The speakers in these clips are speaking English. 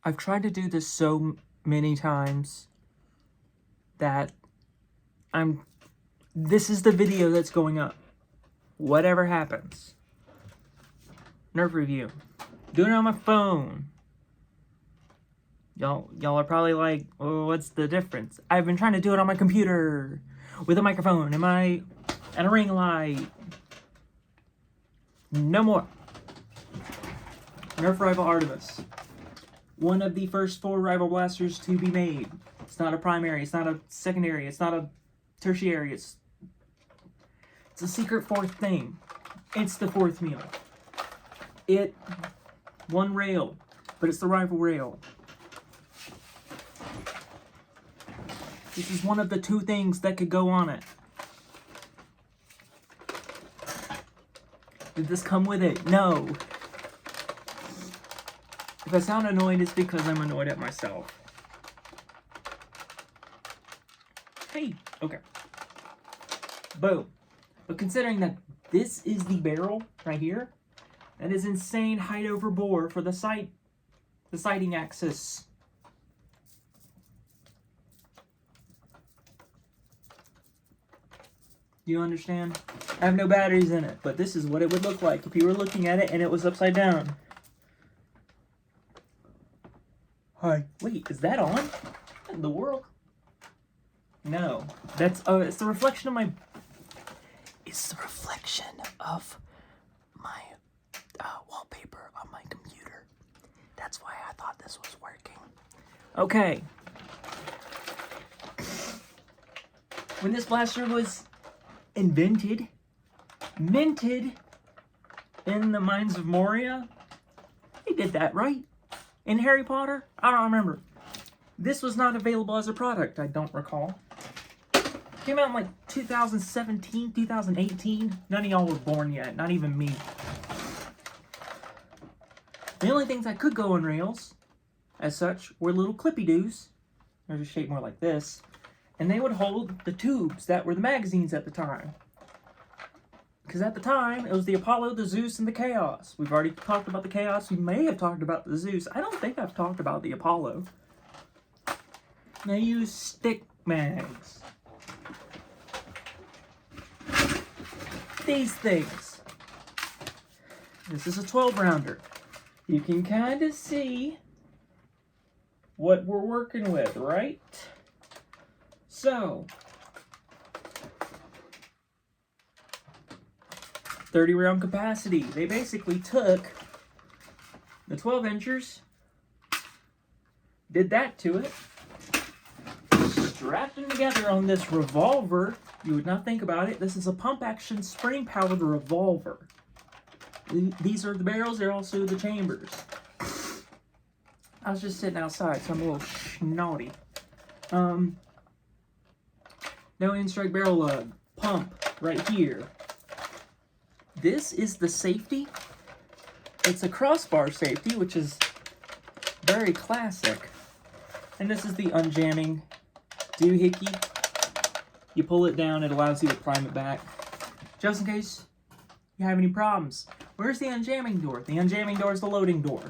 I've tried to do this so many times that this is the video that's going up. Whatever happens. Nerf review. Doing it on my phone. Y'all are probably like, oh, what's the difference? I've been trying to do it on my computer with a microphone and a ring light. No more. Nerf Rival Artemis. One of the first 4 rival blasters to be made. It's not a primary, it's not a secondary, it's not a tertiary, it's a secret 4th thing. It's the 4th meal. One rail, but it's the rival rail. This is one of the 2 things that could go on it. Did this come with it? No. If I sound annoyed, it's because I'm annoyed at myself. Hey, okay. Boom. But considering that this is the barrel right here, that is insane height over bore for the sighting axis. Do you understand? I have no batteries in it, but this is what it would look like if you were looking at it and it was upside down. Hi. Wait, is that on? What in the world? No. That's, it's the reflection of my... It's the reflection of my wallpaper on my computer. That's why I thought this was working. Okay. When this blaster was minted in the Mines of Moria, they did that, right? In Harry Potter? I don't remember. This was not available as a product, I don't recall. Came out in like 2017, 2018. None of y'all were born yet, not even me. The only things that could go on rails, as such, were little clippy-doos. They're just shaped more like this. And they would hold the tubes that were the magazines at the time. Because at the time, it was the Apollo, the Zeus, and the Chaos. We've already talked about the Chaos. We may have talked about the Zeus. I don't think I've talked about the Apollo. They use stick mags. These things. This is a 12-rounder. You can kind of see what we're working with, right? So, 30-round capacity. They basically took the 12-inchers, did that to it, strapped them together on this revolver. You would not think about it. This is a pump-action, spring-powered revolver. These are the barrels. They're also the chambers. I was just sitting outside, so I'm a little snotty. No in-strike barrel lug. Pump right here. This is the safety. It's a crossbar safety, which is very classic. And this is the unjamming doohickey. You pull it down, it allows you to prime it back. Just in case you have any problems. Where's the unjamming door? The unjamming door is the loading door.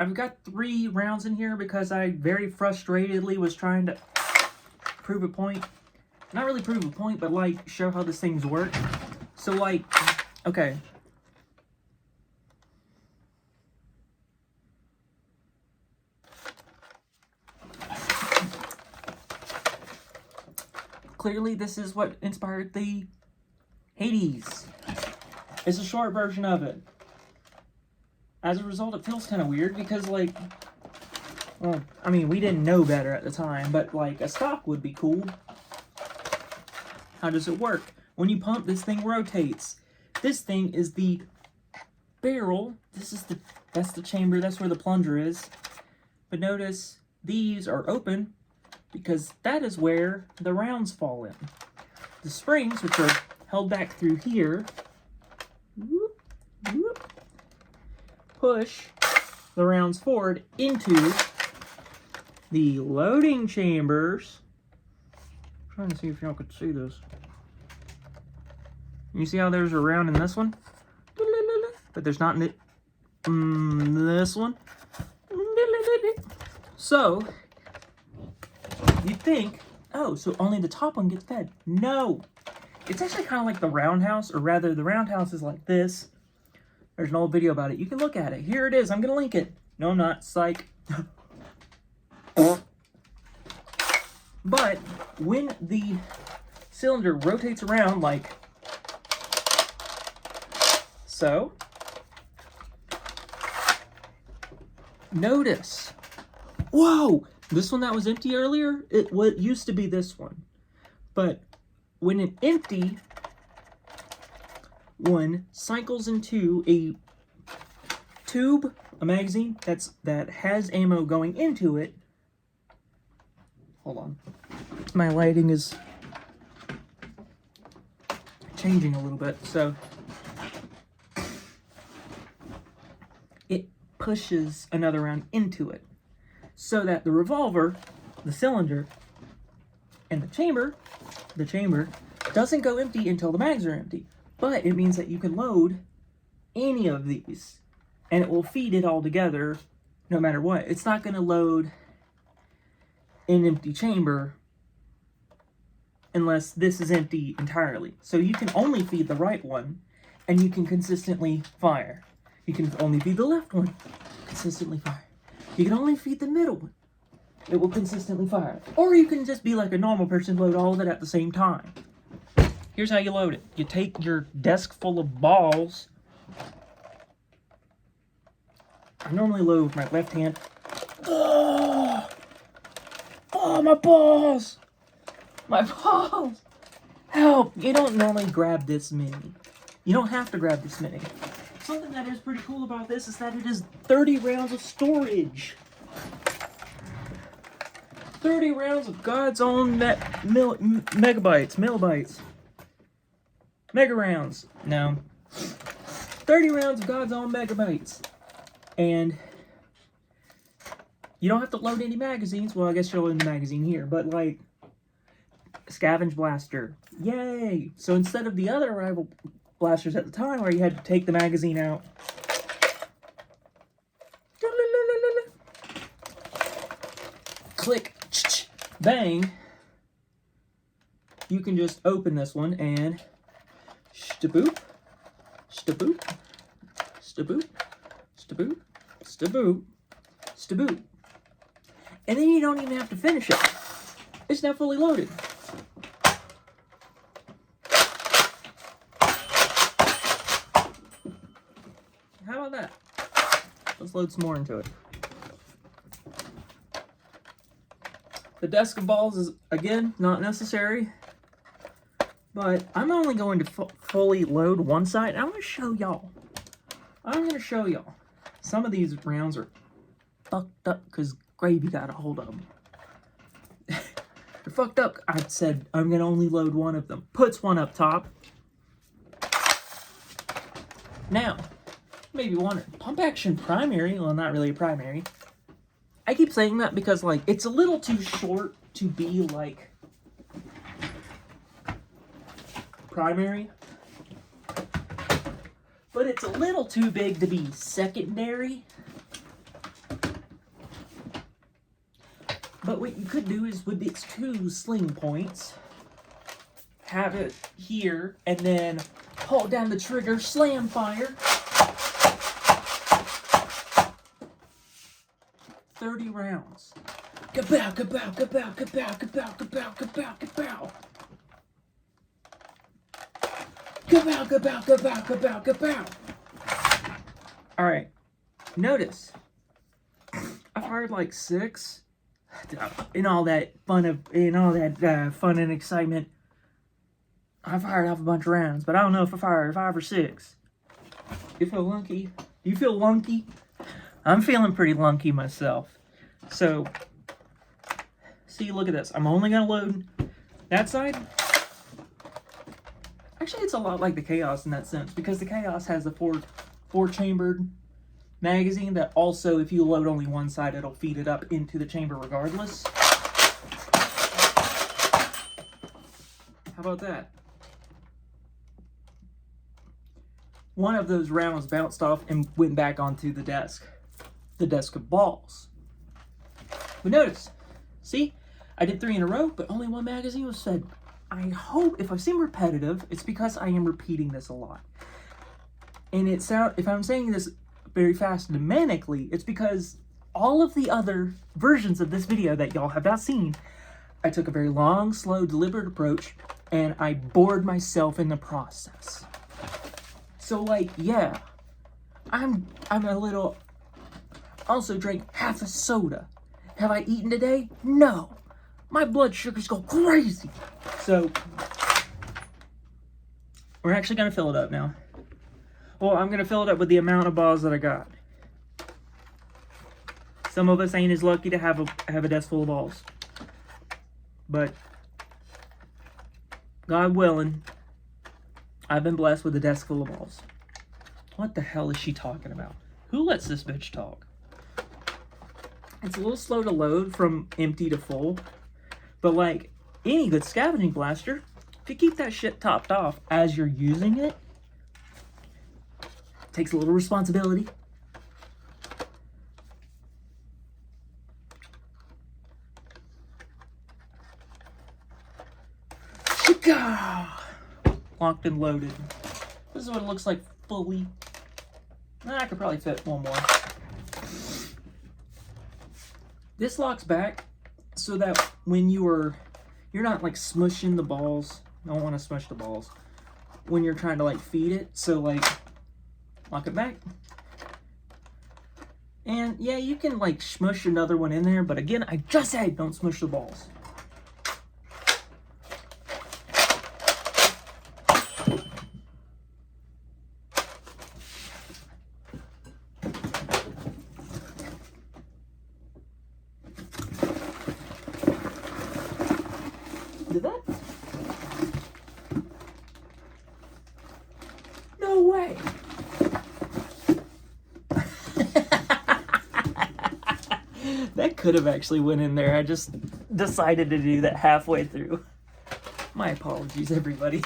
I've got 3 rounds in here because I very frustratedly was trying to prove a point. Not really prove a point, but like show how these things work. So like, okay. Clearly this is what inspired the Hades. It's a short version of it. As a result, it feels kind of weird because, like, well, I mean, we didn't know better at the time, but, like, a stock would be cool. How does it work? When you pump, this thing rotates. This thing is the barrel. That's the chamber. That's where the plunger is. But notice, these are open because that is where the rounds fall in. The springs, which are held back through here, whoop, whoop, push the rounds forward into the loading chambers. I'm trying to see if y'all could see this. You see how there's a round in this one? But there's not in this one. So, you'd think, oh, so only the top one gets fed. No! It's actually kind of like the roundhouse, or rather, the roundhouse is like this. There's an old video about it. You can look at it. Here it is. I'm going to link it. No, I'm not. Psych. But when the cylinder rotates around like so, notice, whoa, this one that was empty earlier, it used to be this one. But when an empty one cycles into a tube, a magazine that has ammo going into it, hold on, my lighting is changing a little bit, so it pushes another round into it, so that the revolver, the cylinder, and the chamber doesn't go empty until the mags are empty. But it means that you can load any of these, and it will feed it all together no matter what. It's not going to load an empty chamber unless this is empty entirely. So you can only feed the right one, and you can consistently fire. You can only feed the left one, consistently fire. You can only feed the middle one. It will consistently fire. Or you can just be like a normal person, load all of it at the same time. Here's how you load it. You take your desk full of balls. I normally load with my left hand. Oh, my balls! My balls! Help! You don't normally grab this many. You don't have to grab this many. Something that is pretty cool about this is that it is 30 rounds of storage. 30 rounds of God's own megabytes, millibytes. Mega rounds. No. 30 rounds of God's own megabytes. And you don't have to load any magazines. Well, I guess you'll load the magazine here. But, like, scavenge blaster. Yay! So instead of the other rival blasters at the time where you had to take the magazine out, click, bang, you can just open this one and staboop, staboop, staboop, staboop, staboop, staboop. And then you don't even have to finish it. It's now fully loaded. How about that? Let's load some more into it. The desk of balls is, again, not necessary. But I'm only going to fully load one side. I'm going to show y'all. Some of these rounds are fucked up because Gravy got a hold of them. They're fucked up. I said I'm going to only load one of them. Puts one up top. Now, maybe wondering, pump action primary? Well, not really a primary. I keep saying that because, like, it's a little too short to be, like, primary. But it's a little too big to be secondary. But what you could do is, with its 2 sling points, have it here, and then hold down the trigger, slam fire. 30 rounds. Kabow, kabow, kabow, kabow, kabow, kabow, kabow, kabow. Kabow, kabow, kabow, kabow, kabow. Alright. Notice. I fired like 6. In all that fun and excitement. I fired off a bunch of rounds, but I don't know if I fired 5 or 6. You feel lunky? Do you feel lunky? I'm feeling pretty lunky myself. So, see, look at this. I'm only going to load that side. Actually, it's a lot like the Chaos in that sense, because the Chaos has a four-chambered magazine that also, if you load only one side, it'll feed it up into the chamber regardless. How about that? One of those rounds bounced off and went back onto the desk of balls. But notice, see, I did 3 in a row, but only 1 magazine was fed. I hope, if I seem repetitive, it's because I am repeating this a lot. And if I'm saying this very fast and manically, it's because all of the other versions of this video that y'all have not seen, I took a very long, slow, deliberate approach, and I bored myself in the process. So, like, yeah, I'm a little... Also drank half a soda. Have I eaten today? No. My blood sugars go crazy. So, we're actually going to fill it up now. Well, I'm going to fill it up with the amount of balls that I got. Some of us ain't as lucky to have a desk full of balls. But, God willing, I've been blessed with a desk full of balls. What the hell is she talking about? Who lets this bitch talk? It's a little slow to load from empty to full. But like any good scavenging blaster, if you keep that shit topped off as you're using it, takes a little responsibility. Locked and loaded. This is what it looks like fully. I could probably fit one more. This locks back so that when you're not like smushing the balls. I don't want to smush the balls when you're trying to like feed it. So like lock it back. And yeah, you can like smush another one in there, but again, I just said don't smush the balls. Did that? No way. That could have actually went in there. I just decided to do that halfway through. My apologies, everybody.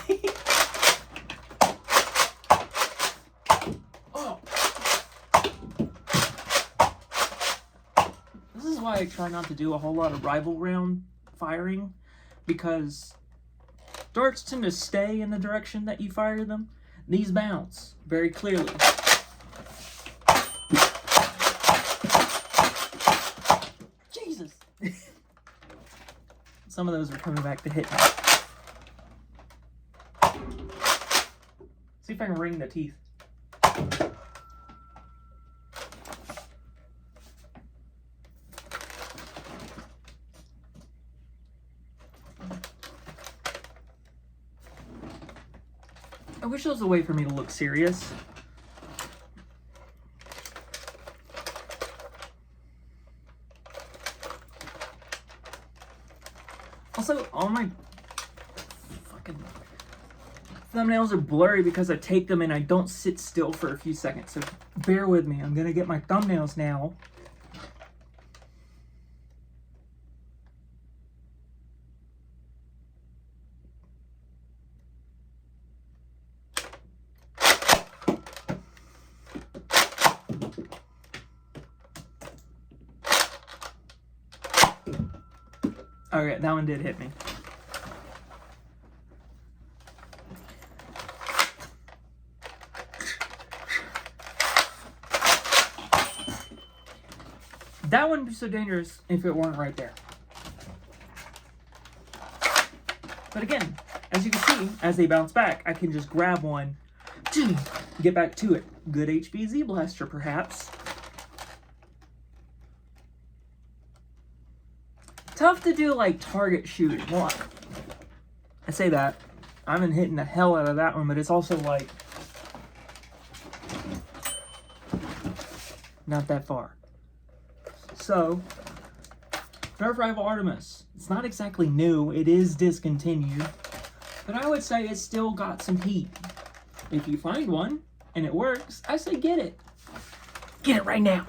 Oh. This is why I try not to do a whole lot of rival round firing. Because darts tend to stay in the direction that you fire them. These bounce very clearly. Jesus! Some of those are coming back to hit me. See if I can wring the teeth. I wish there was a way for me to look serious. Also, all my fucking thumbnails are blurry because I take them and I don't sit still for a few seconds. So bear with me. I'm gonna get my thumbnails now. Alright, that one did hit me. That wouldn't be so dangerous if it weren't right there. But again, as you can see, as they bounce back, I can just grab one, get back to it. Good HVZ blaster, perhaps. Tough to do like target shooting. Well, I say that. I've been hitting the hell out of that one, but it's also like not that far. So, Nerf Rival Artemis. It's not exactly new. It is discontinued. But I would say it's still got some heat. If you find one and it works, I say get it. Get it right now.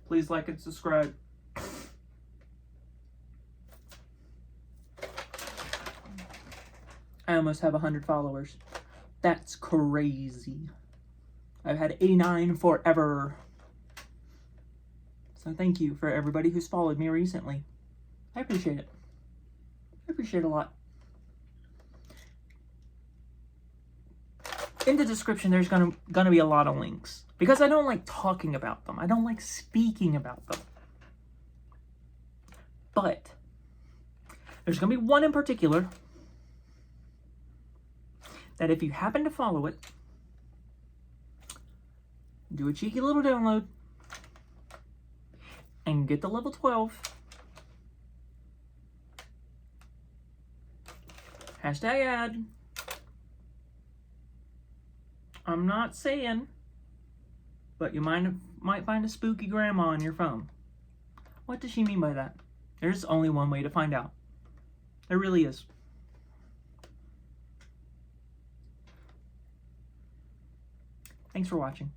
Please like and subscribe. I almost have 100 followers. That's crazy. I've had 89 forever. So thank you for everybody who's followed me recently. I appreciate it. I appreciate it a lot. In the description, there's gonna be a lot of links. Because I don't like talking about them. I don't like speaking about them. But there's gonna be one in particular that if you happen to follow it, do a cheeky little download, and get to level 12, hashtag ad. I'm not saying, but you might find a spooky grandma on your phone. What does she mean by that? There's only one way to find out. There really is. Thanks for watching.